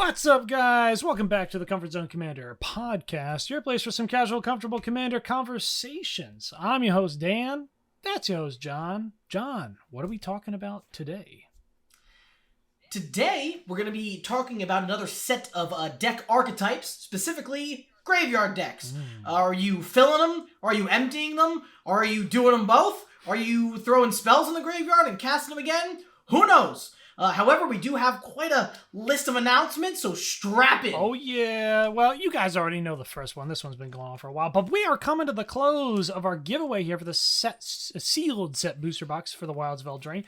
What's up, guys? Welcome back to the Comfort Zone Commander podcast, your place for some casual, comfortable Commander conversations. I'm your host, Dan. That's your host, John. John, what are we talking about today? Today, we're going to be talking about another set of deck archetypes, specifically graveyard decks. Are you filling them? Are you emptying them? Are you doing them both? Are you throwing spells in the graveyard and casting them again? Who knows? However, we do have quite a list of announcements, so strap in. Oh, yeah. Well, you guys already know the first one. This one's been going on for a while. But we are coming to the close of our giveaway here for the sealed set booster box for the Wilds of Eldraine.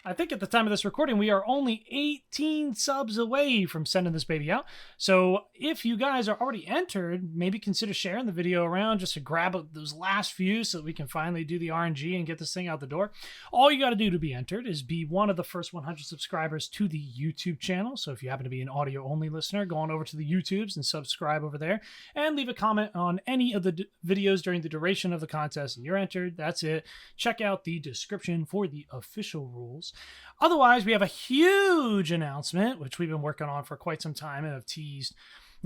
I think at the time of this recording, we are only 18 subs away from sending this baby out. So if you guys are already entered, maybe consider sharing the video around just to grab those last few so that we can finally do the RNG and get this thing out the door. All you got to do to be entered is be one of the first 100 subscribers to the YouTube channel. So if you happen to be an audio-only listener, go on over to the YouTubes and subscribe over there and leave a comment on any of the videos during the duration of the contest and you're entered. That's it. Check out the description for the official rules. Otherwise, we have a huge announcement, which we've been working on for quite some time and have teased,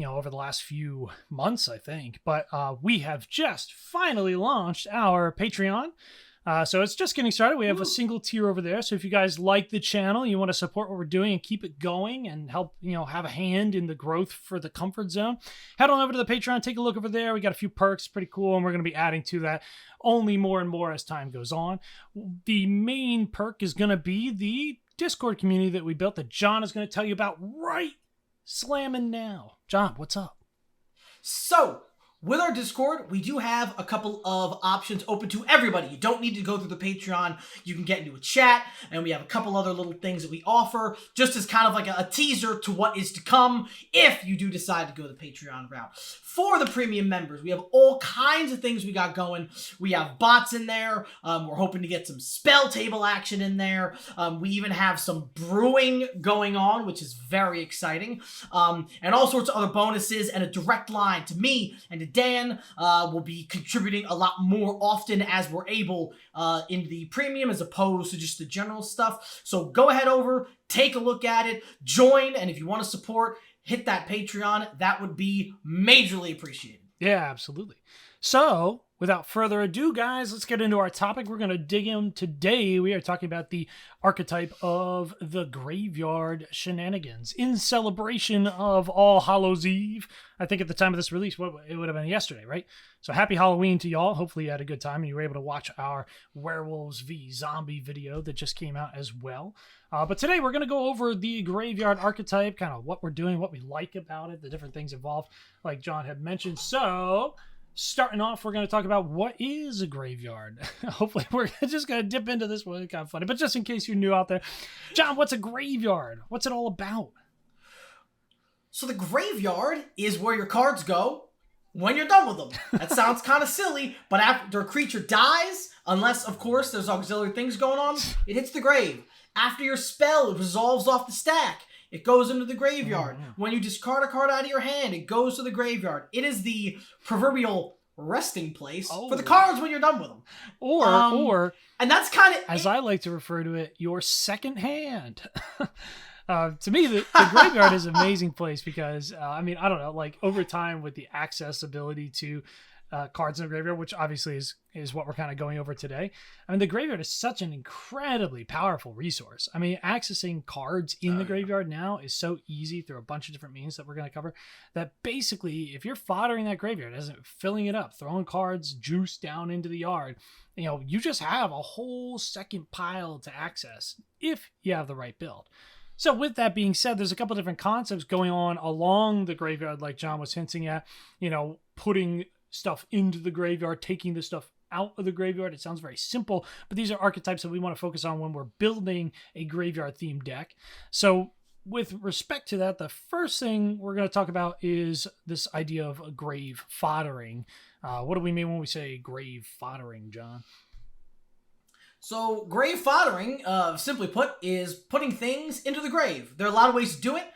over the last few months, I think. But we have just finally launched our Patreon. So it's just getting started. We have a single tier over there. So if you guys like the channel, you want to support what we're doing and keep it going and help, have a hand in the growth for the Comfort Zone, head on over to the Patreon, take a look over there. We got a few perks, pretty cool. And we're going to be adding to that only more and more as time goes on. The main perk is going to be the Discord community that we built that John is going to tell you about right slamming now. John, what's up? So, with our Discord, we do have a couple of options open to everybody. You don't need to go through the Patreon. You can get into a chat, and we have a couple other little things that we offer, just as kind of like a teaser to what is to come if you do decide to go the Patreon route. For the premium members, we have all kinds of things we got going. We have bots in there. We're hoping to get some spell table action in there. We even have some brewing going on, which is very exciting. And all sorts of other bonuses and a direct line to me and to Dan. Will be contributing a lot more often as we're able in the premium as opposed to just the general stuff. So go ahead over, take a look at it, join, and if you want to support, hit that Patreon. That would be majorly appreciated. Yeah, absolutely. So, without further ado, guys, let's get into our topic. We're going to dig in today. We are talking about the archetype of the graveyard shenanigans in celebration of All Hallows Eve. I think at the time of this release, it would have been yesterday, right? So happy Halloween to y'all. Hopefully you had a good time and you were able to watch our Werewolves v Zombie video that just came out as well. But today we're going to go over the graveyard archetype, kind of what we're doing, what we like about it, the different things involved, like John had mentioned. So, starting off, we're going to talk about what is a graveyard. Hopefully, we're just going to dip into this one. It's kind of funny. But just in case you're new out there, John, what's a graveyard? What's it all about? So the graveyard is where your cards go when you're done with them. That sounds kind of silly, but after a creature dies, unless, of course, there's auxiliary things going on, it hits the grave. After your spell, it resolves off the stack. It goes into the graveyard. When you discard a card out of your hand, it goes to the graveyard. It is the proverbial resting place for the cards when you're done with them. Or and that's kind of, as I like to refer to it, your second hand. To me, the graveyard is an amazing place because, I don't know, like over time with the accessibility to cards in the graveyard, which obviously is what we're kind of going over today. The graveyard is such an incredibly powerful resource. Accessing cards in the graveyard now is so easy through a bunch of different means that we're going to cover that basically if you're foddering that graveyard, filling it up, throwing cards, juice down into the yard, you just have a whole second pile to access if you have the right build. So with that being said, there's a couple different concepts going on along the graveyard, like John was hinting at, putting stuff into the graveyard, taking the stuff out of the graveyard. It sounds very simple, but these are archetypes that we want to focus on when we're building a graveyard themed deck. So with respect to that, the first thing we're going to talk about is this idea of grave foddering. What do we mean when we say grave foddering, John? So grave foddering, simply put, is putting things into the grave. There are a lot of ways to do it.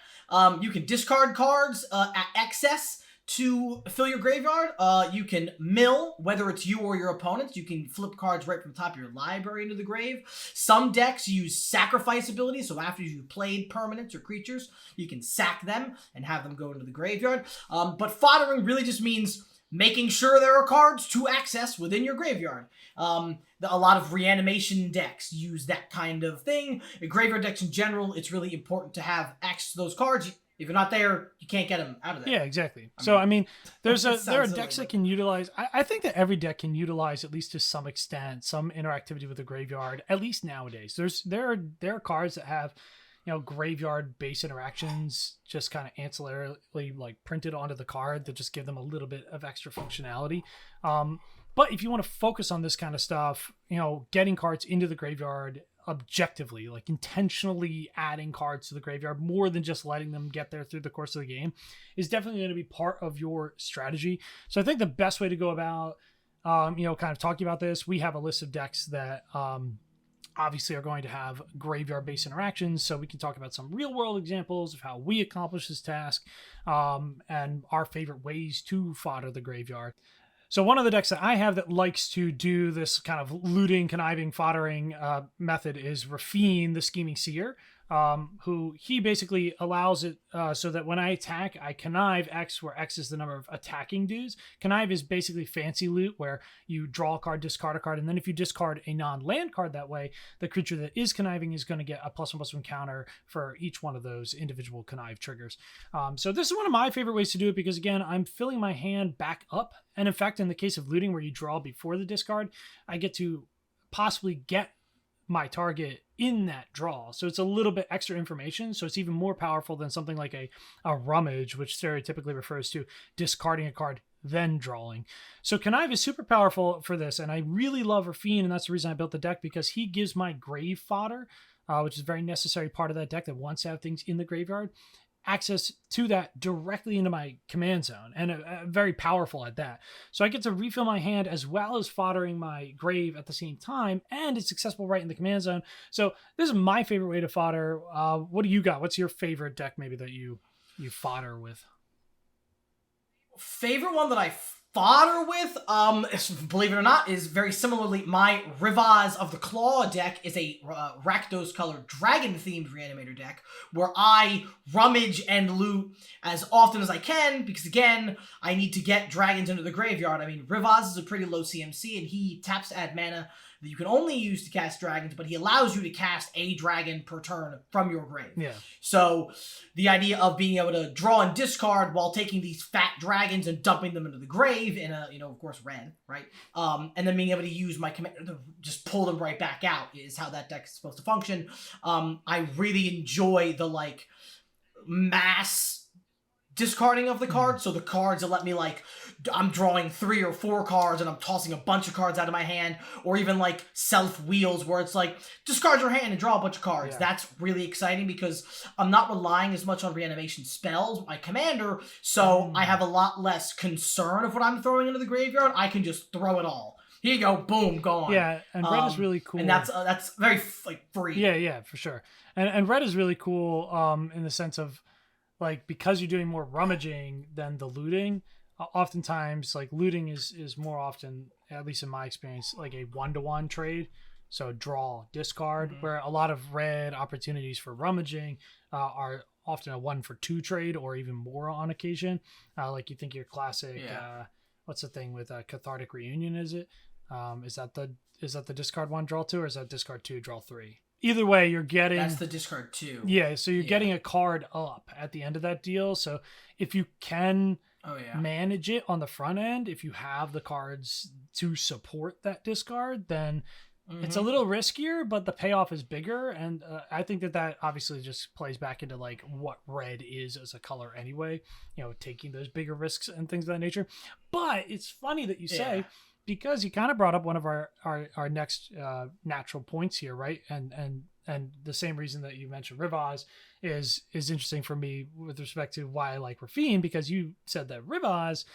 You can discard cards at excess to fill your graveyard. You can mill, whether it's you or your opponents. You can flip cards right from the top of your library into the grave. Some decks use sacrifice abilities, so after you've played permanents or creatures, you can sack them and have them go into the graveyard. But foddering really just means making sure there are cards to access within your graveyard. A lot of reanimation decks use that kind of thing. In graveyard decks in general, it's really important to have access to those cards. If you're not there, you can't get them out of there. Yeah, exactly. There are decks that can utilize. I think that every deck can utilize, at least to some extent, some interactivity with the graveyard. At least nowadays, there are cards that have, graveyard based interactions just kind of ancillarily like printed onto the card that just give them a little bit of extra functionality. But if you want to focus on this kind of stuff, getting cards into the graveyard objectively, like intentionally adding cards to the graveyard more than just letting them get there through the course of the game, is definitely going to be part of your strategy. So I think the best way to go about, kind of talking about this, we have a list of decks that obviously are going to have graveyard-based interactions, so we can talk about some real-world examples of how we accomplish this task, and our favorite ways to fodder the graveyard. So one of the decks that I have that likes to do this kind of looting, conniving, foddering method is Rafine, the Scheming Seer, who he basically allows it so that when I attack, I connive X, where X is the number of attacking dudes. Connive is basically fancy loot, where you draw a card, discard a card, and then if you discard a non-land card that way, the creature that is conniving is going to get a +1/+1 counter for each one of those individual connive triggers. So this is one of my favorite ways to do it because, again, I'm filling my hand back up. And in fact, in the case of looting, where you draw before the discard, I get to possibly get my target in that draw. So it's a little bit extra information. So it's even more powerful than something like a rummage, which stereotypically refers to discarding a card, then drawing. So Connive is super powerful for this. And I really love Rafine. And that's the reason I built the deck, because he gives my grave fodder, which is a very necessary part of that deck that wants to have things in the graveyard, access to that directly into my command zone, and very powerful at that. So I get to refill my hand as well as foddering my grave at the same time, and it's accessible right in the command zone. So this is my favorite way to fodder. What do you got? What's your favorite deck maybe that you fodder with? Favorite one that I fodder with, believe it or not, is very similarly my Rivaz of the Claw deck is a Rakdos colored dragon themed reanimator deck where I rummage and loot as often as I can because, again, I need to get dragons into the graveyard. I mean, Rivaz is a pretty low CMC and he taps to add mana that you can only use to cast dragons, but he allows you to cast a dragon per turn from your grave. Yeah. So the idea of being able to draw and discard while taking these fat dragons and dumping them into the grave in a, of course, red, right? And then being able to use my commander to just pull them right back out is how that deck is supposed to function. I really enjoy the, mass discarding of the cards. So the cards that let me, I'm drawing 3 or 4 cards and I'm tossing a bunch of cards out of my hand, or even self wheels where it's discard your hand and draw a bunch of cards. Yeah. That's really exciting because I'm not relying as much on reanimation spells, my commander, so I have a lot less concern of what I'm throwing into the graveyard. I can just throw it all. Here you go, boom, gone. Yeah, and red is really cool. And that's very free. Yeah, for sure. And red is really cool in the sense of because you're doing more rummaging than the looting. Oftentimes, looting is more often, at least in my experience, a 1-to-1 trade. So draw, discard, where a lot of red opportunities for rummaging are often a 1-for-2 trade, or even more on occasion. You think your classic, what's the thing with Cathartic Reunion? Is it? Is that the discard 1, draw 2, or is that discard 2, draw 3? Either way, you're getting... That's the discard 2. Yeah, so you're getting a card up at the end of that deal. So if you can manage it on the front end, if you have the cards to support that discard, then it's a little riskier, but the payoff is bigger. And I think that obviously just plays back into what red is as a color anyway, taking those bigger risks and things of that nature. But it's funny that you say... Because you kind of brought up one of our next natural points here, right? And the same reason that you mentioned Rivaz is interesting for me with respect to why I like Rafine, because you said that Rivaz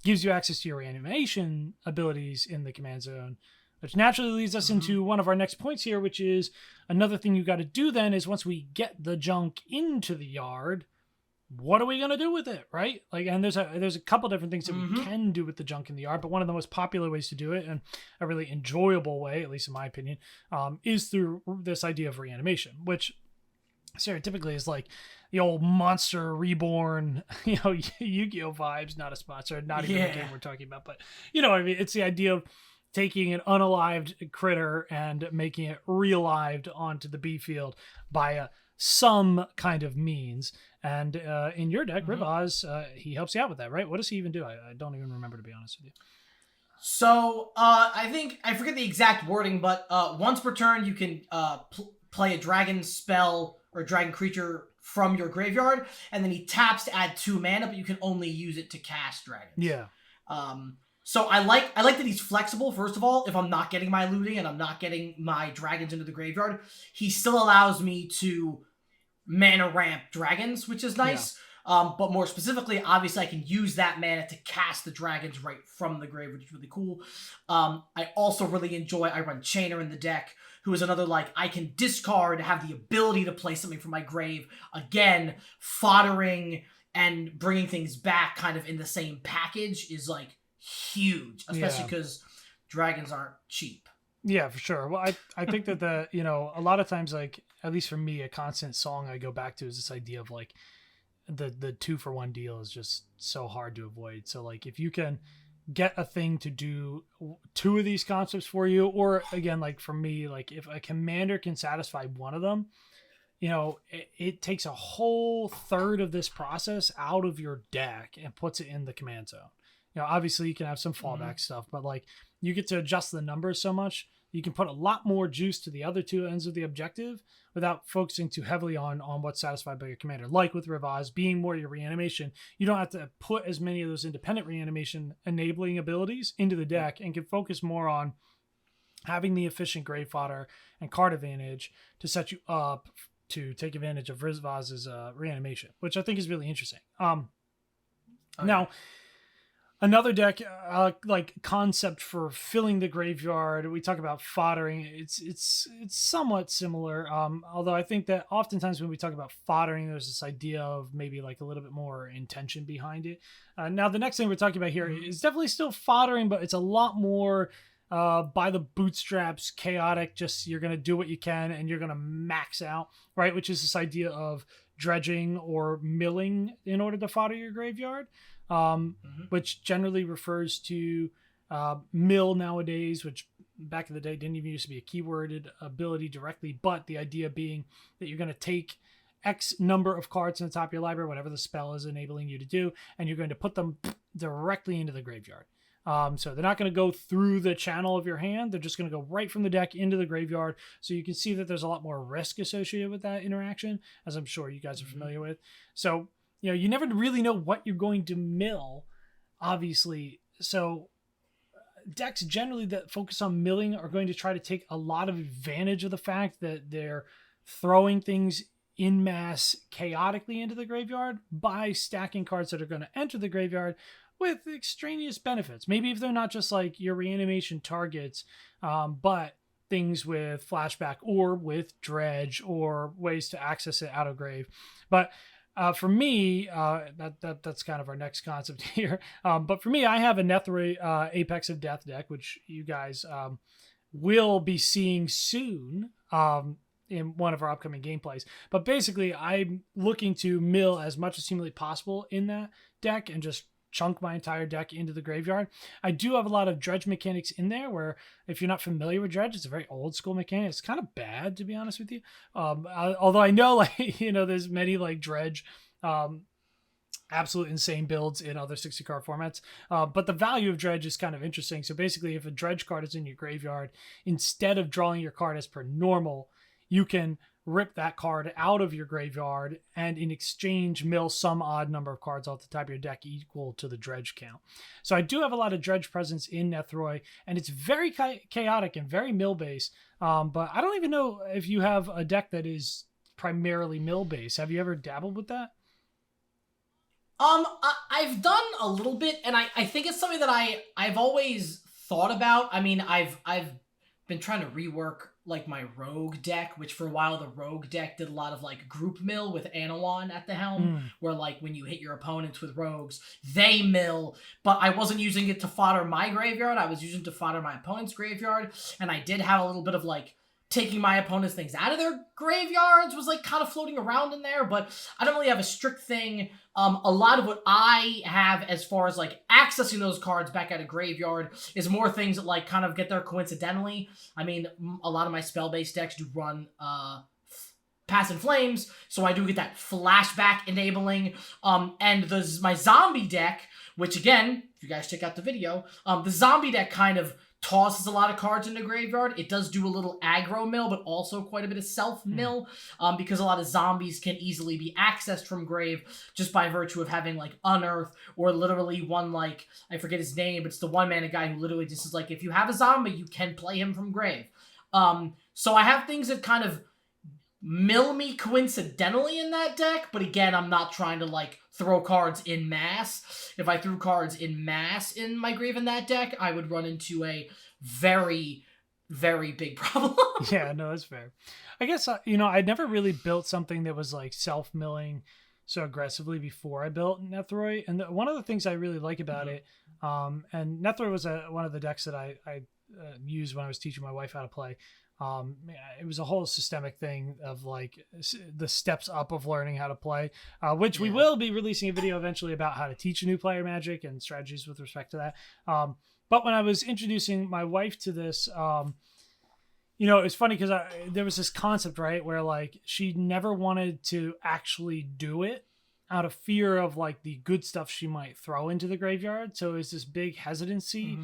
gives you access to your reanimation abilities in the command zone, which naturally leads us into one of our next points here, which is another thing you got to do then is once we get the junk into the yard, what are we gonna do with it, right? Like, and there's a couple different things that we can do with the junk in the yard, but one of the most popular ways to do it, and a really enjoyable way, at least in my opinion, is through this idea of reanimation, which stereotypically is like the old Monster Reborn, Yu-Gi-Oh vibes. Not a sponsor, not even the game we're talking about, but you know what I mean. It's the idea of taking an unalived critter and making it realived onto the B field by some kind of means. And in your deck, Rivaz, he helps you out with that, right? What does he even do? I don't even remember, to be honest with you. So, I think, I forget the exact wording, but once per turn, you can play a dragon spell or a dragon creature from your graveyard, and then he taps to add 2 mana, but you can only use it to cast dragons. Yeah. So I like that he's flexible, first of all. If I'm not getting my looting and I'm not getting my dragons into the graveyard, he still allows me to mana ramp dragons, which is nice. Yeah. But more specifically, obviously, I can use that mana to cast the dragons right from the grave, which is really cool. I also really enjoy, I run Chainer in the deck, who is another, like, I can discard, have the ability to play something from my grave. Again, foddering and bringing things back kind of in the same package is, like, huge, especially because dragons aren't cheap. Yeah, for sure. Well, I think that a lot of times, like, at least for me, a constant song I go back to is this idea of, like, the 2-for-1 deal is just so hard to avoid. So, like, if you can get a thing to do 2 of these concepts for you, or again, like for me, like if a commander can satisfy one of them, it takes a whole third of this process out of your deck and puts it in the command zone. Obviously you can have some fallback stuff, but like you get to adjust the numbers so much, you can put a lot more juice to the other 2 ends of the objective without focusing too heavily on what's satisfied by your commander. Like with Rivaz being more your reanimation, you don't have to put as many of those independent reanimation enabling abilities into the deck and can focus more on having the efficient grave fodder and card advantage to set you up to take advantage of Rivaz's reanimation, which I think is really interesting. Now, another deck, like concept for filling the graveyard, we talk about foddering. It's somewhat similar. Although I think that oftentimes when we talk about foddering, there's this idea of maybe like a little bit more intention behind it. Now, the next thing we're talking about here is definitely still foddering, but it's a lot more by the bootstraps, chaotic. Just you're gonna do what you can and you're gonna max out, right? Which is this idea of dredging or milling in order to fodder your graveyard. Which generally refers to mill nowadays, which back in the day didn't even used to be a keyworded ability directly, but the idea being that you're going to take X number of cards in the top of your library, whatever the spell is enabling you to do, and you're going to put them directly into the graveyard. So they're not going to go through the channel of your hand. They're just going to go right from the deck into the graveyard. So you can see that there's a lot more risk associated with that interaction, as I'm sure you guys are familiar with. So you never really know what you're going to mill, obviously. So decks generally that focus on milling are going to try to take a lot of advantage of the fact that they're throwing things in mass chaotically into the graveyard by stacking cards that are going to enter the graveyard with extraneous benefits. Maybe if they're not just like your reanimation targets, but things with flashback or with dredge or ways to access it out of grave. But for me, that's kind of our next concept here. But for me, I have a Nethroi Apex of Death deck, which you guys will be seeing soon in one of our upcoming gameplays. But basically, I'm looking to mill as much as humanly possible in that deck and just chunk my entire deck into the graveyard. I do have a lot of dredge mechanics in there where if you're not familiar with dredge, it's a very old school mechanic. It's kind of bad, to be honest with you. Although I know, like, there's many like dredge, absolute insane builds in other 60 card formats. But the value of dredge is kind of interesting. So basically if a dredge card is in your graveyard, instead of drawing your card as per normal, you can rip that card out of your graveyard and in exchange mill some odd number of cards off the top of your deck equal to the dredge count. So I do have a lot of dredge presence in Nethroi, and it's very chaotic and very mill based. But I don't even know if you have a deck that is primarily mill based. Have you ever dabbled with that? I've done a little bit, and I think it's something that I've always thought about. I mean, I've been trying to rework like my rogue deck, which for a while the rogue deck did a lot of like group mill with Anawan at the helm, where like when you hit your opponents with rogues, they mill, but I wasn't using it to fodder my graveyard, I was using it to fodder my opponent's graveyard, and I did have a little bit of like taking my opponent's things out of their graveyards was like kind of floating around in there, but I don't really have a strict thing. A lot of what I have as far as like accessing those cards back out of graveyard is more things that like kind of get there coincidentally. I mean, a lot of my spell-based decks do run Pass and Flames, so I do get that flashback enabling. And my zombie deck, which again, if you guys check out the video, the zombie deck kind of tosses a lot of cards into graveyard. It does do a little aggro mill, but also quite a bit of self mill, because a lot of zombies can easily be accessed from grave just by virtue of having like Unearth, or literally one like, I forget his name, but it's the one-mana guy who literally just is like, if you have a zombie, you can play him from grave. So I have things that kind of mill me coincidentally in that deck, but again, I'm not trying to like throw cards in mass. If I threw cards in mass in my grave in that deck, I would run into a very, very big problem. Yeah, no, that's fair. I guess, I never really built something that was like self-milling so aggressively before I built Nethroi. And one of the things I really like about it, and Nethroi was one of the decks that I used when I was teaching my wife how to play. It was a whole systemic thing of like the steps up of learning how to play, which we will be releasing a video eventually about how to teach a new player Magic and strategies with respect to that. But when I was introducing my wife to this, it's funny because there was this concept, right, where like she never wanted to actually do it out of fear of like the good stuff she might throw into the graveyard. So it's this big hesitancy,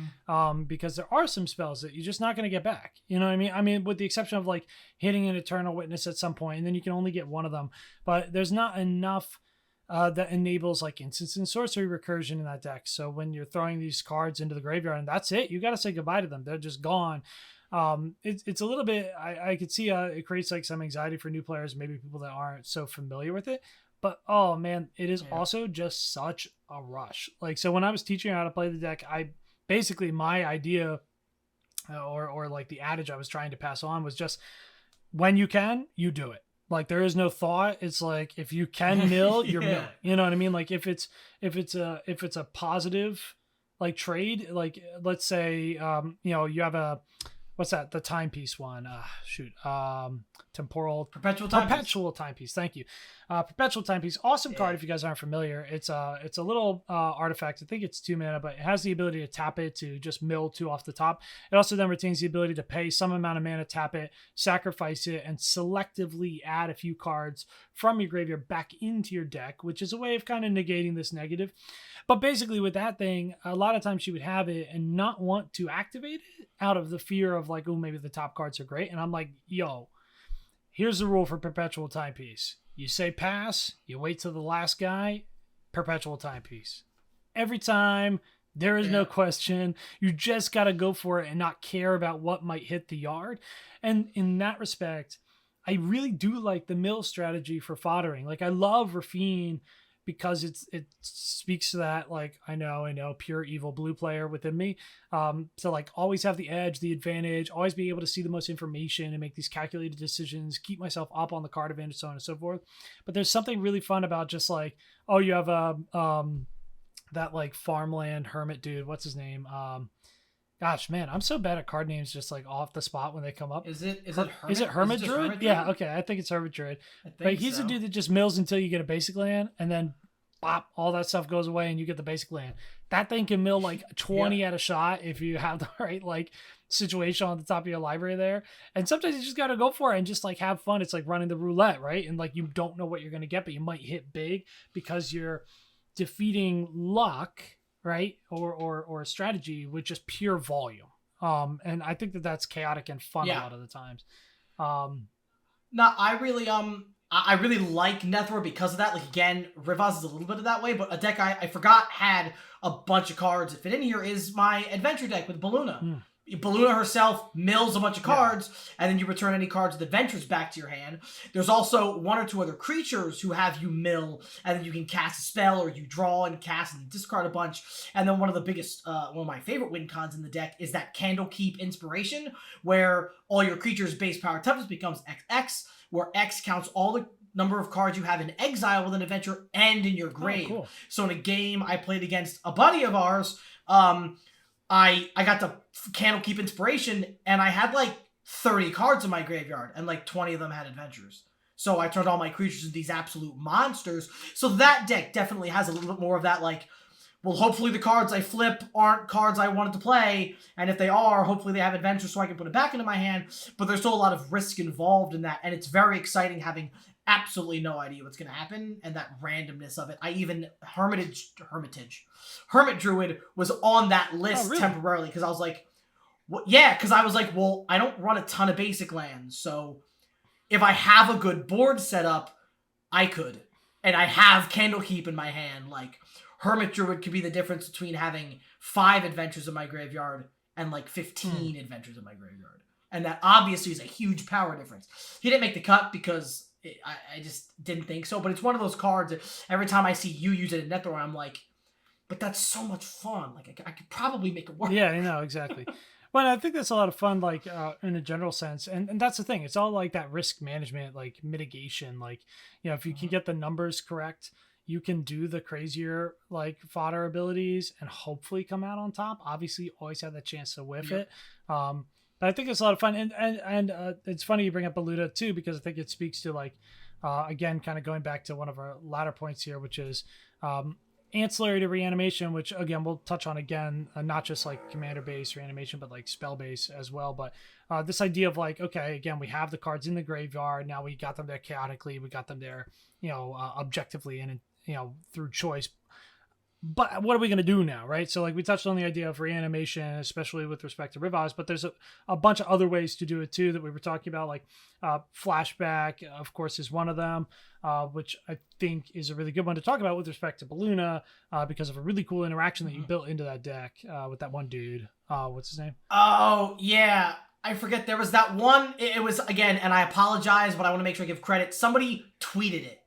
because there are some spells that you're just not going to get back. You know what I mean? I mean, with the exception of like hitting an Eternal Witness at some point, and then you can only get one of them. But there's not enough that enables like instants and sorcery recursion in that deck. So when you're throwing these cards into the graveyard and that's it, you got to say goodbye to them. They're just gone. It's a little bit, I could see it creates like some anxiety for new players, maybe people that aren't so familiar with it. But, oh, man, it is also just such a rush. Like, so when I was teaching her how to play the deck, my idea or like the adage I was trying to pass on was just, when you can, you do it. Like, there is no thought. It's like, if you can mill, you're milling. You know what I mean? Like, if it's a positive, like, trade, like, let's say, you have a, what's that? The timepiece one. Perpetual timepiece. Thank you. Perpetual timepiece. Awesome card if you guys aren't familiar. It's a little artifact. I think it's 2 mana, but it has the ability to tap it to just mill 2 off the top. It also then retains the ability to pay some amount of mana, tap it, sacrifice it, and selectively add a few cards from your graveyard back into your deck, which is a way of kind of negating this negative. But basically with that thing, a lot of times she would have it and not want to activate it out of the fear of like, oh, maybe the top cards are great. And I'm like, yo, here's the rule for Perpetual Timepiece. You say pass, you wait till the last guy, Perpetual Timepiece. Every time, there is no question. You just got to go for it and not care about what might hit the yard. And in that respect, I really do like the mill strategy for foddering. Like, I love Rafine because it speaks to that, like, I know, pure evil blue player within me. So like always have the edge, the advantage, always be able to see the most information and make these calculated decisions, keep myself up on the card advantage, so on and so forth. But there's something really fun about just like, oh, you have that like farmland hermit dude. What's his name? Gosh, man, I'm so bad at card names just like off the spot when they come up. Is it Hermit Druid? Yeah, okay, I think it's Hermit Druid. But he's a dude that just mills until you get a basic land, and then bop, all that stuff goes away and you get the basic land. That thing can mill like 20 at a shot if you have the right like situation on the top of your library there. And sometimes you just got to go for it and just like have fun. It's like running the roulette, right? And like you don't know what you're going to get, but you might hit big because you're defeating luck, right? Or strategy with just pure volume. And I think that's chaotic and fun a lot of the times. No, I really like Nethroi because of that. Like, again, Rivaz is a little bit of that way, but a deck I forgot had a bunch of cards that fit in here is my adventure deck with Baluna. Belluna herself mills a bunch of cards, and then you return any cards with adventures back to your hand. There's also one or two other creatures who have you mill, and then you can cast a spell, or you draw and cast and discard a bunch. And then one of the biggest, one of my favorite win cons in the deck is that Candlekeep Inspiration, where all your creatures' base power toughness becomes XX, where X counts all the number of cards you have in exile with an adventure and in your grave. Cool. So in a game I played against a buddy of ours, I got the Candlekeep Inspiration, and I had like 30 cards in my graveyard, and like 20 of them had adventures. So I turned all my creatures into these absolute monsters. So that deck definitely has a little bit more of that, like, well, hopefully the cards I flip aren't cards I wanted to play, and if they are, hopefully they have adventures so I can put it back into my hand. But there's still a lot of risk involved in that, and it's very exciting having absolutely no idea what's going to happen, and that randomness of it. I even Hermit Druid was on that list temporarily, because I was like, well, yeah, because I was like, well, I don't run a ton of basic lands, so if I have a good board set up, I could. And I have Candlekeep in my hand. Like, Hermit Druid could be the difference between having 5 adventures in my graveyard and like 15 adventures in my graveyard. And that obviously is a huge power difference. He didn't make the cut because I just didn't think so. But it's one of those cards that every time I see you use it in Netherrealm, I'm like, but that's so much fun. Like, I could probably make it work. Yeah, I know, exactly. Well, I think that's a lot of fun, like, in a general sense. And that's the thing. It's all like that risk management, like mitigation. Like, you know, if you can get the numbers correct, you can do the crazier, like, fodder abilities and hopefully come out on top. Obviously, you always have the chance to whiff it. But I think it's a lot of fun. And it's funny you bring up Belluna, too, because I think it speaks to, like, again, kind of going back to one of our latter points here, which is ancillary to Reanimation, which, again, we'll touch on again, not just, like, commander-based Reanimation, but, like, spell-based as well. But this idea of, like, okay, again, we have the cards in the graveyard. Now we got them there chaotically. We got them there, you know, objectively and, you know, through choice. But what are we going to do now, right? So, like, we touched on the idea of Reanimation, especially with respect to Rivage, but there's a bunch of other ways to do it, too, that we were talking about, like Flashback, of course, is one of them, which I think is a really good one to talk about with respect to Belluna, because of a really cool interaction that you built into that deck with that one dude. What's his name? Oh, yeah. I forget. There was that one. It was, again, and I apologize, but I want to make sure I give credit. Somebody tweeted it.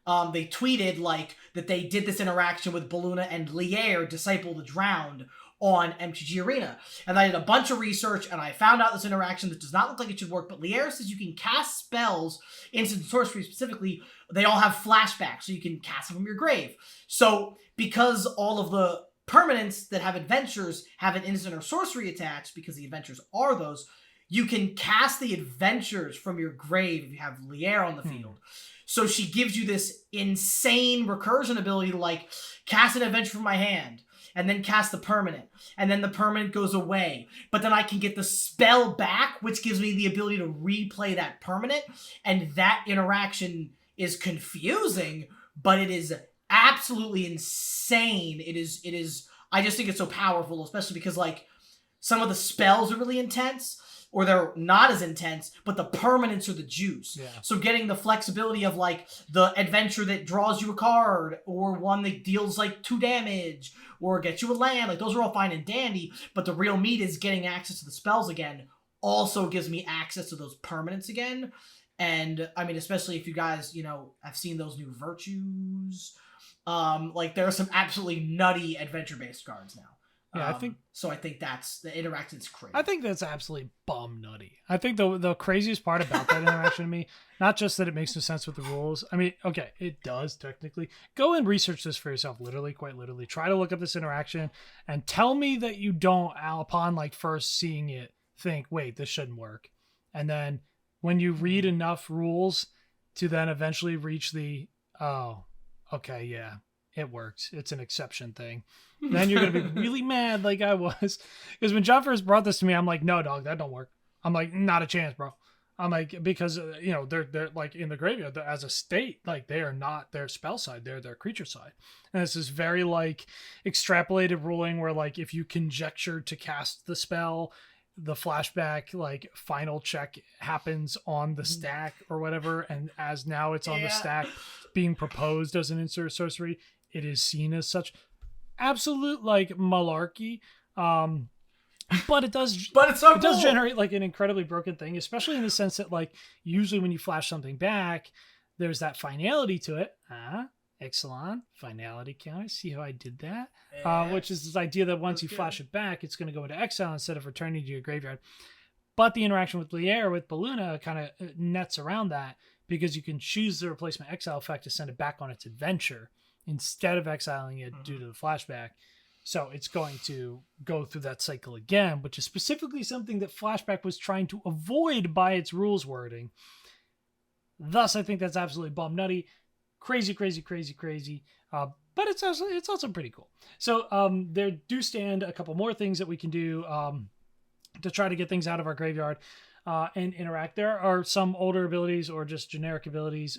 They tweeted, like, that they did this interaction with Belluna and Lier, Disciple the Drowned, on MTG Arena. And I did a bunch of research, and I found out this interaction that does not look like it should work, but Lier says you can cast spells, instant sorcery specifically, they all have flashback, so you can cast them from your grave. So, because all of the permanents that have adventures have an instant or sorcery attached, because the adventures are those, you can cast the adventures from your grave if you have Lier on the field. So she gives you this insane recursion ability to, like, cast an adventure from my hand, and then cast the permanent, and then the permanent goes away. But then I can get the spell back, which gives me the ability to replay that permanent, and that interaction is confusing, but it is absolutely insane. It is, I just think it's so powerful, especially because, like, some of the spells are really intense, or they're not as intense, but the permanents are the juice. Yeah. So getting the flexibility of, like, the adventure that draws you a card, or one that deals, like, 2 damage, or gets you a land, like, those are all fine and dandy, but the real meat is getting access to the spells again also gives me access to those permanents again. And, I mean, especially if you guys, you know, have seen those new virtues, like, there are some absolutely nutty adventure-based cards now. Yeah, I think so. I think that's the interaction's crazy. I think that's absolutely bum nutty. I think the craziest part about that interaction to me, not just that it makes no sense with the rules. I mean, okay, it does technically. Go and research this for yourself, literally, quite literally. Try to look up this interaction and tell me that you don't, upon, like, first seeing it, think, wait, this shouldn't work. And then when you read enough rules to then eventually reach the, oh, okay, yeah, it works. It's an exception thing. Then you're going to be really mad like I was. Because when John first brought this to me, I'm like, no, dog, that don't work. I'm like, not a chance, bro. I'm like, because, you know, they're like in the graveyard as a state, like they are not their spell side, they're their creature side. And this is very, like, extrapolated ruling where, like, if you conjecture to cast the spell, the flashback, like, final check happens on the stack or whatever. And as now it's on the stack being proposed as an insert sorcery, it is seen as such absolute, like, malarkey. But it does. But it's so It does cool. generate like an incredibly broken thing, especially in the sense that like usually when you flash something back, there's that finality to it. Excellent finality counter. See how I did that? Which is this idea that once you flash it back, it's going to go into exile instead of returning to your graveyard. But the interaction with Lier with Baluna kind of nets around that because you can choose the replacement exile effect to send it back on its adventure instead of exiling it due to the flashback. So it's going to go through that cycle again, which is specifically something that Flashback was trying to avoid by its rules wording. Thus, I think that's absolutely bum nutty. Crazy. But it's also pretty cool. So there do stand a couple more things that we can do to try to get things out of our graveyard and interact. There are some older abilities or just generic abilities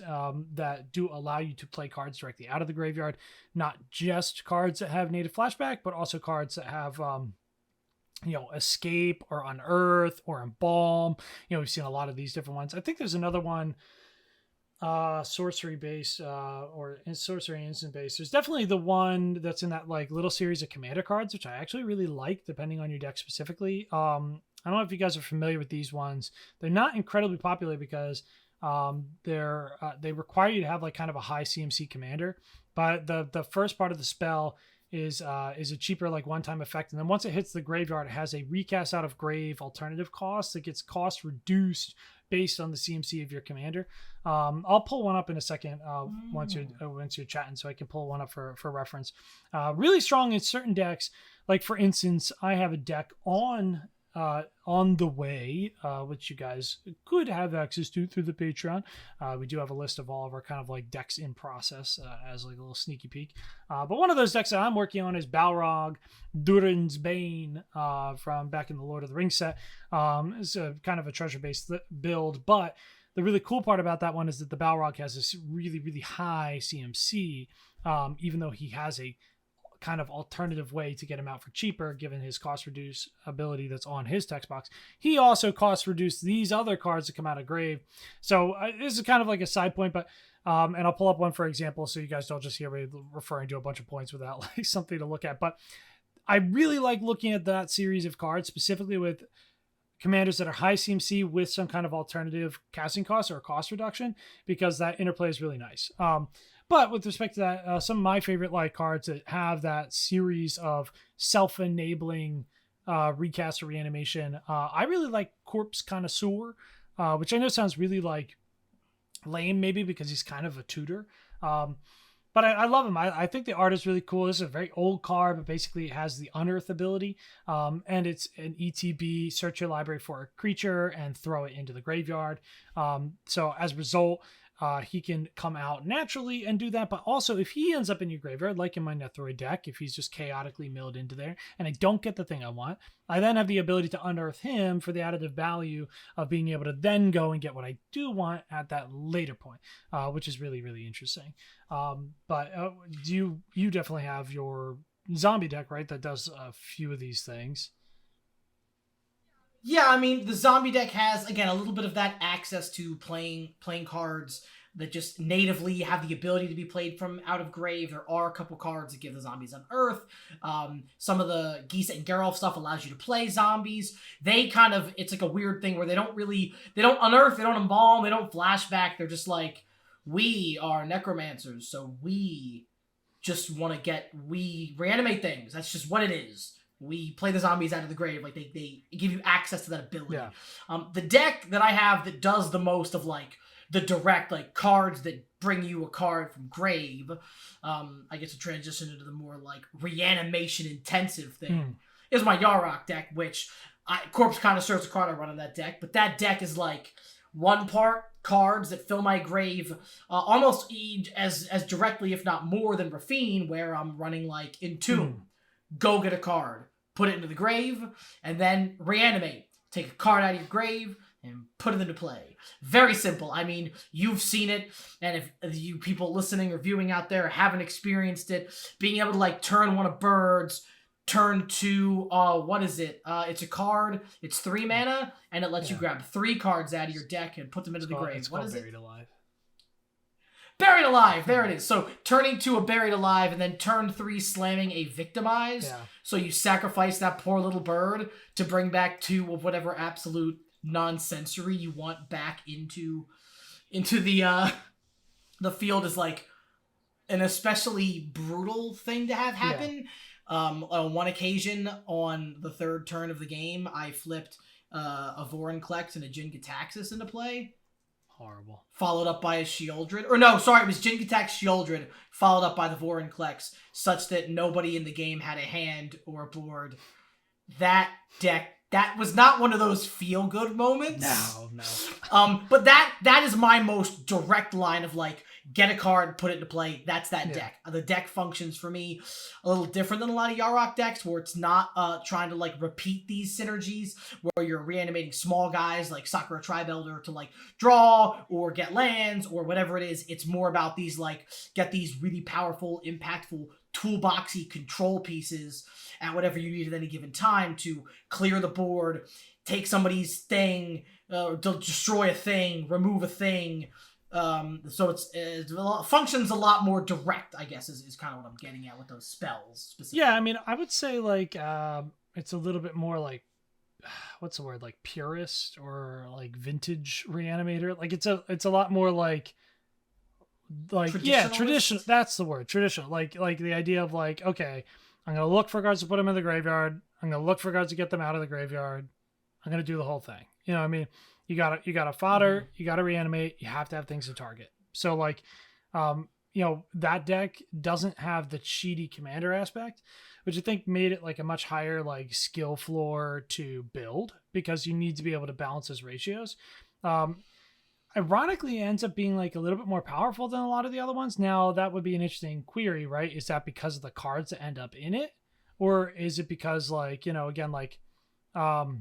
that do allow you to play cards directly out of the graveyard, not just cards that have native flashback, but also cards that have escape or unearth or embalm. We've seen a lot of these different ones. I think there's another one sorcery based or sorcery instant based. There's definitely the one that's in that like little series of commander cards, which I actually really like depending on your deck specifically. I don't know if you guys are familiar with these ones. They're not incredibly popular because they require you to have like kind of a high CMC commander, but the first part of the spell is a cheaper like one-time effect, and then once it hits the graveyard, it has a recast out of grave alternative cost that gets cost reduced based on the CMC of your commander. I'll pull one up in a second once you're chatting, so I can pull one up for reference. Really strong in certain decks. Like for instance, I have a deck on the way, which you guys could have access to through the Patreon. We do have a list of all of our kind of like decks in process as like a little sneaky peek. But one of those decks that I'm working on is Balrog, Durin's Bane from back in the Lord of the Rings set. It's a kind of a treasure-based build, but the really cool part about that one is that the Balrog has this really, really high CMC, even though he has a kind of alternative way to get him out for cheaper given his cost reduce ability that's on his text box. He also cost reduced these other cards that come out of grave. So this is kind of like a side point, but and I'll pull up one for example so you guys don't just hear me referring to a bunch of points without like something to look at. But I really like looking at that series of cards specifically with commanders that are high CMC with some kind of alternative casting cost or cost reduction, because that interplay is really nice. But with respect to that, some of my favorite like cards that have that series of self-enabling recast or reanimation, I really like Corpse Connoisseur, which I know sounds really like lame maybe because he's kind of a tutor. But I love him. I think the art is really cool. This is a very old card, but basically it has the Unearth ability. And it's an ETB, search your library for a creature and throw it into the graveyard. So as a result, he can come out naturally and do that. But also, if he ends up in your graveyard, like in my Nethroid deck, if he's just chaotically milled into there and I don't get the thing I want, I then have the ability to unearth him for the additive value of being able to then go and get what I do want at that later point, which is really, really interesting. But you definitely have your zombie deck, right? That does a few of these things. Yeah, I mean, the zombie deck has, again, a little bit of that access to playing cards that just natively have the ability to be played from out of grave. There are a couple cards that give the zombies Unearth. Some of the Geese and Geralt stuff allows you to play zombies. They kind of, it's like a weird thing where they don't unearth, they don't embalm, they don't flashback. They're just like, we are necromancers, so we just want to we reanimate things. That's just what it is. We play the zombies out of the grave. Like they give you access to that ability. Yeah. The deck that I have that does the most of like the direct like cards that bring you a card from grave, I get to transition into the more like reanimation intensive thing, is my Yarok deck, which Corpse Connoisseur's a card I run on that deck, but that deck is like one part cards that fill my grave almost as directly, if not more than Rafine, where I'm running like Entomb. Go get a card, put it into the grave, and then reanimate. Take a card out of your grave and put it into play. Very simple. I mean, you've seen it, and if you people listening or viewing out there haven't experienced it, being able to like turn one of birds, turn to what is it? It's a card. It's 3 mana, and it lets you grab 3 cards out of your deck and put them into the grave. What is it? Buried Alive. Buried Alive. There it is. So turning 2 a Buried Alive, and then turn 3 slamming a Victimize. Yeah. So you sacrifice that poor little bird to bring back 2 of whatever absolute nonsensory you want back into the field is like an especially brutal thing to have happen. On one occasion, on the 3rd turn of the game, I flipped a Vorinclex and a Jin-Gitaxias into play. Horrible. Followed up by a Shieldred. Or no, sorry, it was Jin-Gitax Shieldred, followed up by the Vorinclex, such that nobody in the game had a hand or a board. That deck, that was not one of those feel-good moments. No. But that is my most direct line of like, get a card, put it into play. That's that deck. The deck functions for me a little different than a lot of Yarok decks, where it's not trying to like repeat these synergies where you're reanimating small guys like Sakura Tribe Elder to like draw or get lands or whatever it is. It's more about these like get these really powerful, impactful, toolboxy control pieces at whatever you need at any given time to clear the board, take somebody's thing, destroy a thing, remove a thing. So it functions a lot more direct, I guess, is kind of what I'm getting at with those spells specifically. Yeah, I mean, I would say like it's a little bit more like what's the word, like purist or like vintage reanimator. Like it's a lot more like traditional. That's the word, traditional. Like the idea of like, okay, I'm gonna look for cards to put them in the graveyard. I'm gonna look for cards to get them out of the graveyard. I'm gonna do the whole thing. You know what I mean? You gotta fodder, you gotta reanimate, you have to have things to target. So like, that deck doesn't have the cheaty commander aspect, which I think made it like a much higher like skill floor to build, because you need to be able to balance those ratios. Ironically, it ends up being like a little bit more powerful than a lot of the other ones. Now that would be an interesting query, right? Is that because of the cards that end up in it? Or is it because like, again, like, I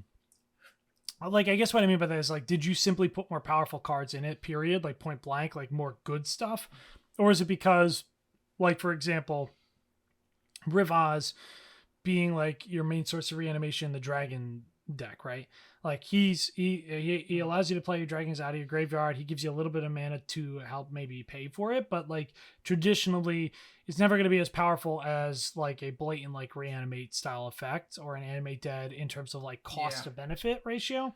guess what I mean by that is like, did you simply put more powerful cards in it, period? Like point blank, like more good stuff? Or is it because, like, for example, Rivaz being like your main source of reanimation in the dragon deck, right? Like he allows you to play your dragons out of your graveyard. He gives you a little bit of mana to help maybe pay for it, but like traditionally it's never going to be as powerful as like a blatant like reanimate style effect or an animate dead in terms of like cost to benefit ratio.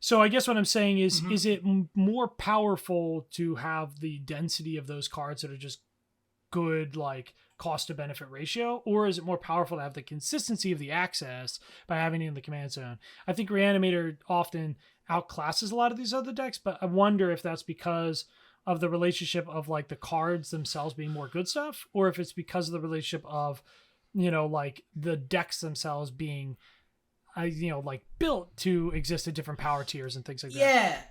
So I guess what I'm saying is it more powerful to have the density of those cards that are just good like cost to benefit ratio, or is it more powerful to have the consistency of the access by having it in the command zone? I think Reanimator often outclasses a lot of these other decks, but I wonder if that's because of the relationship of like the cards themselves being more good stuff, or if it's because of the relationship of, like the decks themselves being, like built to exist at different power tiers and things like that.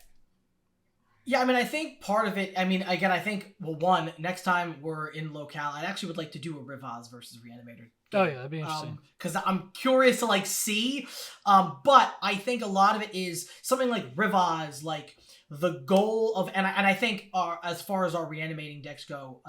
Yeah, I mean, I think part of it, I mean, again, I think, well, one, next time we're in locale, I actually would like to do a Rivaz versus Reanimator game. Oh, yeah, that'd be interesting. Because I'm curious to, like, see. But I think a lot of it is something like Rivaz, like, the goal of, and I think as far as our reanimating decks go,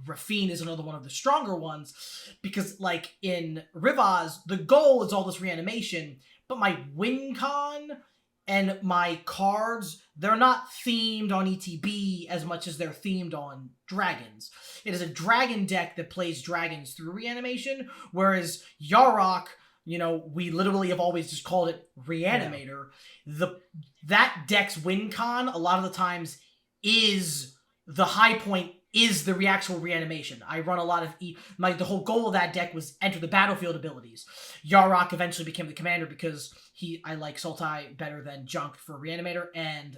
Rafine is another one of the stronger ones, because, like, in Rivaz, the goal is all this reanimation, but my win con and my cards, they're not themed on ETB as much as they're themed on dragons. It is a dragon deck that plays dragons through reanimation, whereas Yarok, we literally have always just called it Reanimator. Yeah. That deck's win con, a lot of the times, is the high point is the actual reanimation. I run a lot of the whole goal of that deck was enter the battlefield abilities. Yarok eventually became the commander because I like Sultai better than Junk for Reanimator, and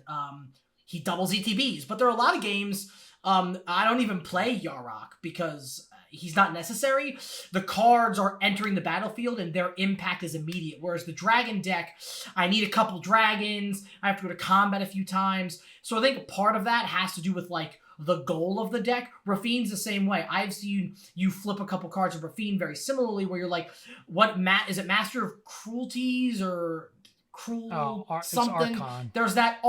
he doubles ETBs. But there are a lot of games I don't even play Yarok because he's not necessary. The cards are entering the battlefield and their impact is immediate. Whereas the dragon deck, I need a couple dragons. I have to go to combat a few times. So I think part of that has to do with like the goal of the deck. Rafine's the same way. I've seen you flip a couple cards of Rafine very similarly, where you're like, what is it, Master of Cruelties or Cruel something? Archon. There's that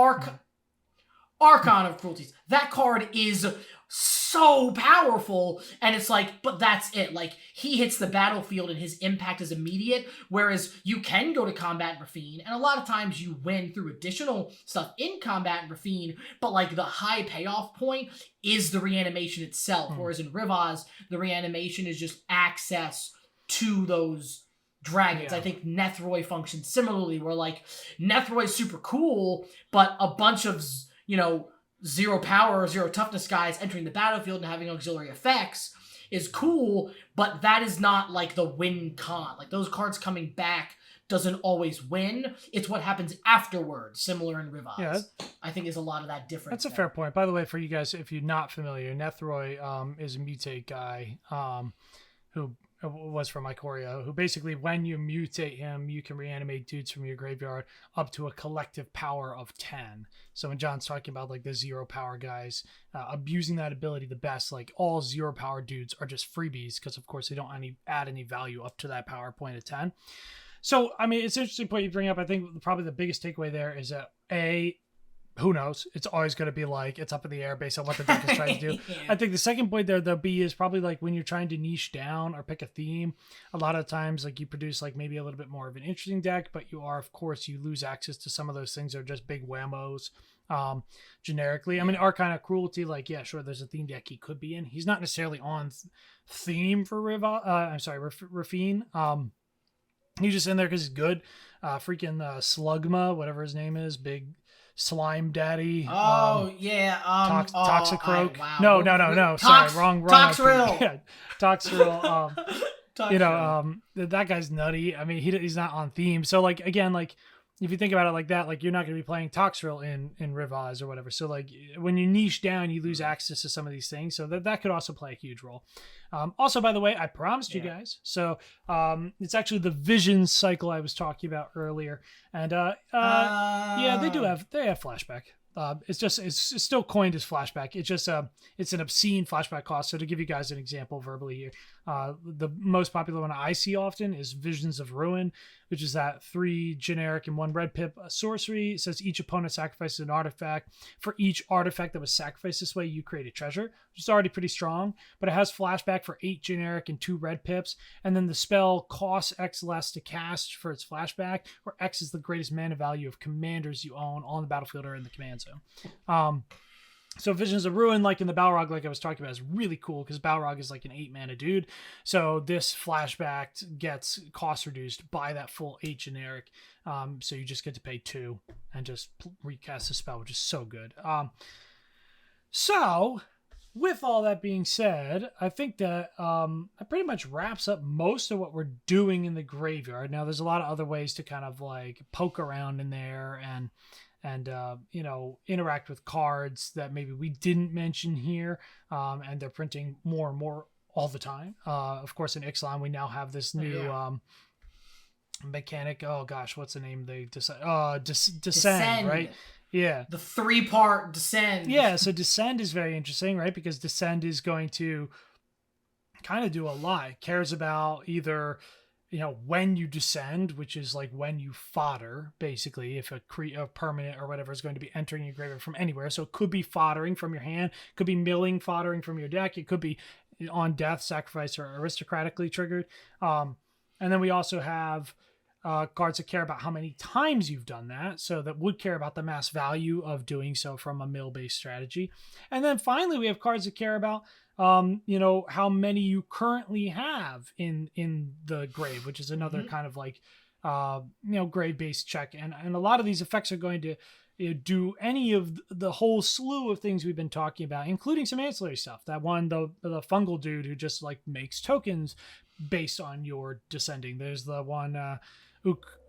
Archon of Cruelties. That card is so powerful, and it's like, but that's it. Like, he hits the battlefield and his impact is immediate, whereas you can go to combat and Rafine, and a lot of times you win through additional stuff in combat and Rafine, but like the high payoff point is the reanimation itself, whereas in Rivaz, the reanimation is just access to those dragons. I think Nethroi functions similarly, where like Nethroi is super cool, but a bunch of, you know, 0 power or 0 toughness guys entering the battlefield and having auxiliary effects is cool, but that is not like the win con. Like, those cards coming back doesn't always win. It's what happens afterwards, similar in Rivaz. Yeah, I think is a lot of that difference. That's a fair point. By the way, for you guys, if you're not familiar, Nethroi is a mutate guy who was from Ikoria, who basically, when you mutate him, you can reanimate dudes from your graveyard up to a collective power of 10. So when John's talking about like the 0 power guys abusing that ability the best, like all 0 power dudes are just freebies because of course they don't add any value up to that power point of 10. So I mean, it's an interesting point you bring up. I think probably the biggest takeaway there is that who knows? It's always going to be like, it's up in the air based on what the deck is trying to do. Yeah. I think the second point there, is probably like when you're trying to niche down or pick a theme, a lot of times like you produce like maybe a little bit more of an interesting deck, but you lose access to some of those things that are just big whammos generically. I mean, Archon of Cruelty, like, yeah, sure, there's a theme deck he could be in. He's not necessarily on theme for Rafine. He's just in there because he's good. Freaking Slugma, whatever his name is, big slime daddy. Toxic Croak. Wow. No. Sorry, wrong. Toxrill. Yeah, Toxrill. That guy's nutty. I mean, he's not on theme. So like, again, like if you think about it like that, like you're not going to be playing Toxrill in Rivaz or whatever. So like when you niche down, you lose access to some of these things. So that could also play a huge role. Also, by the way, I promised you guys. So it's actually the Vision cycle I was talking about earlier. And they have flashback. It's still coined as flashback. It's just it's an obscene flashback cost. So to give you guys an example verbally here, the most popular one I see often is Visions of Ruin, which is that 3 generic and 1 red pip sorcery. It says each opponent sacrifices an artifact. For each artifact that was sacrificed this way, you create a treasure, which is already pretty strong, but it has flashback for 8 generic and 2 red pips. And then the spell costs X less to cast for its flashback, where X is the greatest mana value of commanders you own on the battlefield or in the command zone. So Visions of Ruin, like in the Balrog, like I was talking about, is really cool because Balrog is like an 8 mana dude. So this flashback gets cost reduced by that full 8 generic. So you just get to pay 2 and just recast the spell, which is so good. So with all that being said, I think that that pretty much wraps up most of what we're doing in the graveyard. Now, there's a lot of other ways to kind of like poke around in there and interact with cards that maybe we didn't mention here, and they're printing more and more all the time. Of course, in Ixalan, we now have this new mechanic. Oh gosh, what's the name? They decide. Descend, right? Yeah, the 3-part Descend. Yeah, so Descend is very interesting, right? Because Descend is going to kind of do a lot. It cares about either, when you descend, which is like when you fodder, basically, if a permanent or whatever is going to be entering your graveyard from anywhere. So it could be foddering from your hand, could be milling foddering from your deck. It could be on death, sacrifice, or aristocratically triggered. And then we also have cards that care about how many times you've done that. So that would care about the mass value of doing so from a mill-based strategy. And then finally, we have cards that care about how many you currently have in the grave, which is another kind of like, grave-based check. And a lot of these effects are going to do any of the whole slew of things we've been talking about, including some ancillary stuff. That one, the fungal dude who just like makes tokens based on your descending. There's the one,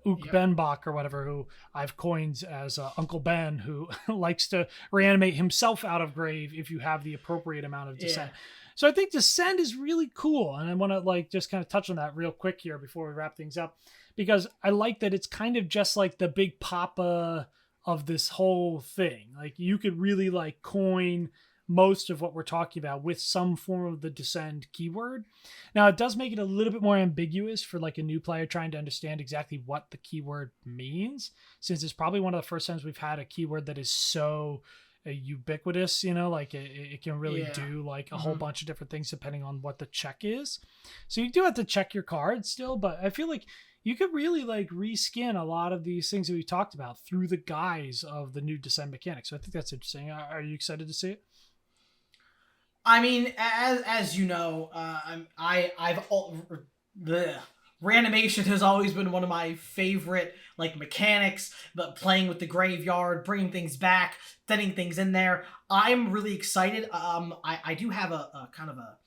Ook Benbach or whatever, who I've coined as Uncle Ben, who likes to reanimate himself out of grave if you have the appropriate amount of descent. So I think Descend is really cool, and I want to like just kind of touch on that real quick here before we wrap things up, because I like that it's kind of just like the big papa of this whole thing. Like you could really like coin most of what we're talking about with some form of the Descend keyword. Now, it does make it a little bit more ambiguous for like a new player trying to understand exactly what the keyword means, since it's probably one of the first times we've had a keyword that is so ubiquitous, like it can really do like a whole bunch of different things depending on what the check is. So you do have to check your cards still, but I feel like you could really like reskin a lot of these things that we talked about through the guise of the new Descend mechanics. So I think that's interesting. Are you excited to see it? I mean, as you know, the Reanimation has always been one of my favorite like mechanics, but playing with the graveyard, bringing things back, setting things in there. I'm really excited. I do have a kind of a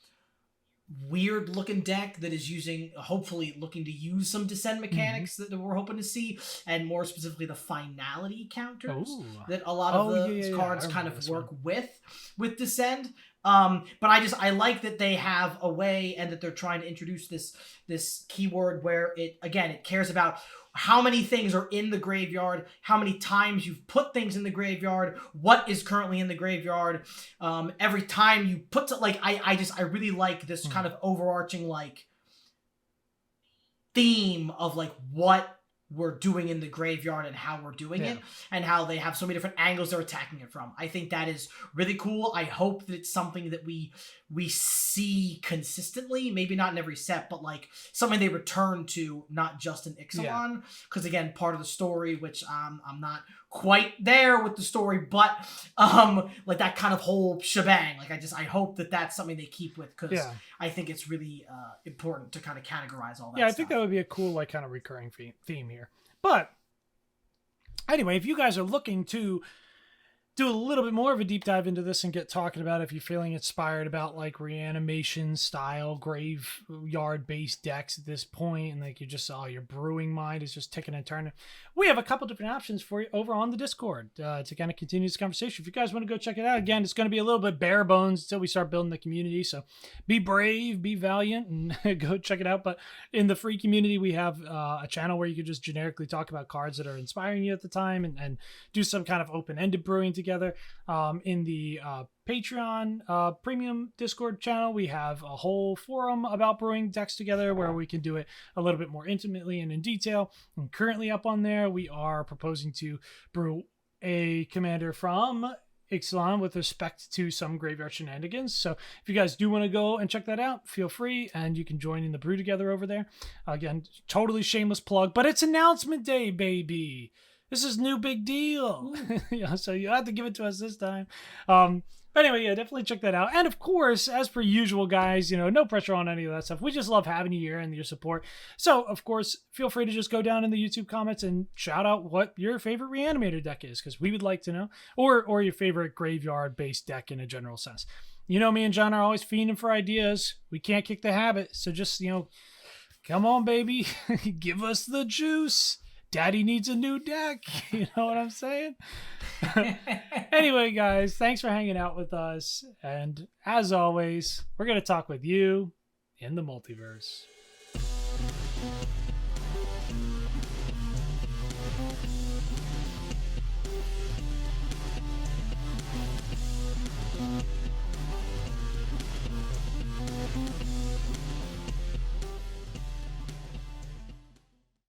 weird looking deck that is hopefully looking to use some Descend mechanics that we're hoping to see, and more specifically the finality counters that a lot of the cards kind of work with Descend. But I like that they have a way, and that they're trying to introduce this keyword where it cares about how many things are in the graveyard, how many times you've put things in the graveyard, what is currently in the graveyard. Every time you put I really like this kind of overarching like theme of like what we're doing in the graveyard and how we're doing it, and how they have so many different angles they're attacking it from. I think that is really cool. I hope that it's something that we see consistently, maybe not in every set, but like something they return to, not just in Ixalan. Because again, part of the story, which I'm not quite there with the story, but like that kind of whole shebang, like I hope that that's something they keep with, because I think it's really important to kind of categorize all that stuff. I think that would be a cool like kind of recurring theme here. But anyway, if you guys are looking to do a little bit more of a deep dive into this and get talking about it, if you're feeling inspired about like Reanimation style graveyard based decks at this point, and like you just saw your brewing mind is just ticking and turning, we have a couple different options for you over on the Discord to kind of continue this conversation. If you guys want to go check it out, again, it's going to be a little bit bare bones until we start building the community, so be brave, be valiant, and go check it out. But in the free community, we have a channel where you can just generically talk about cards that are inspiring you at the time, and do some kind of open-ended brewing together. In the Patreon premium Discord channel, we have a whole forum about brewing decks together where we can do it a little bit more intimately and in detail. And currently up on there, we are proposing to brew a commander from Ixalan with respect to some graveyard shenanigans. So if you guys do want to go and check that out, feel free, and you can join in the brew together over there. Again, totally shameless plug, but it's announcement day, baby. This is new big deal. So you have to give it to us this time. But anyway, definitely check that out. And of course, as per usual, guys, no pressure on any of that stuff. We just love having you here and your support. So, of course, feel free to just go down in the YouTube comments and shout out what your favorite Reanimator deck is, because we would like to know. Or your favorite graveyard-based deck in a general sense. Me and John are always fiending for ideas. We can't kick the habit. So just, come on, baby. Give us the juice. Daddy needs a new deck. You know what I'm saying? Anyway, guys, thanks for hanging out with us. And as always, we're going to talk with you in the multiverse.